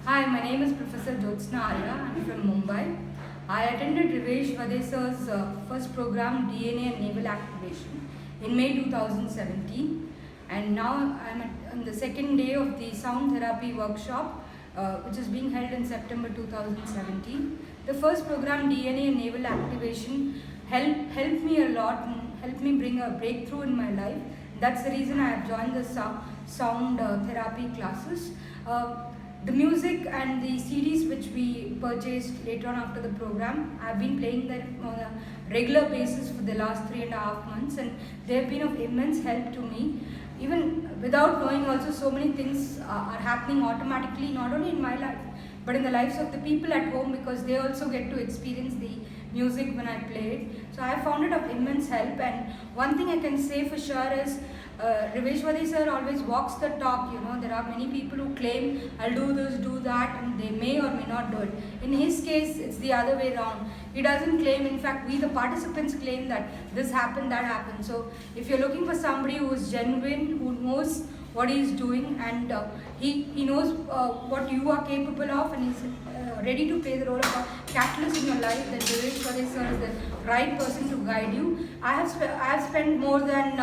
Hi, my name is Professor Arya. I'm from Mumbai. I attended Rivesh Vade sir's first program DNA and Navel Activation in May 2017, and now I'm on the second day of the sound therapy workshop which is being held in September 2017. The first program DNA and Navel Activation helped me a lot and helped me bring a breakthrough in my life. That's the reason I have joined the sound therapy classes. The music and the CDs which we purchased later on after the program, I've been playing them on a regular basis for the last 3.5 months, and they've been of immense help to me. Even without knowing, also so many things are happening automatically, not only in my life, but in the lives of the people at home, because they also get to experience the music when I play it. So I found it of immense help, and one thing I can say for sure is Rivesh Vade sir always walks the talk. There are many people who claim I'll do this, do that, and they may or may not do it. In his case, it's the other way around. He doesn't claim. In fact, we the participants claim that this happened, that happened. So if you're looking for somebody who is genuine, who knows what he is doing, and he knows what you are capable of, and he's ready to play the role of a catalyst in your life, then Rivesh Vade sir is the right person to guide you. I have spent more than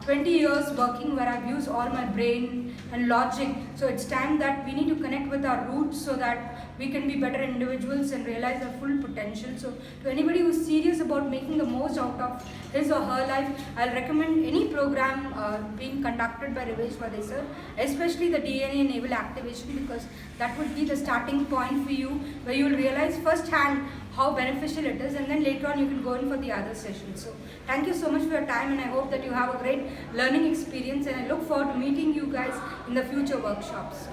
20 years working where I've used all my brain and logic. So it's time that we need to connect with our roots so that we can be better individuals and realize our full potential. So to anybody who's serious about making the most out of his or her life, I'll recommend any program being conducted by Rivesh Vade sir, especially the DNA and Navel Activation, because that would be the starting point for you, where you will realize firsthand how beneficial it is, and then later on you can go in for the other sessions. So thank you so much for your time, and I hope that you have a great learning experience, and I look forward to meeting you guys in the future workshops.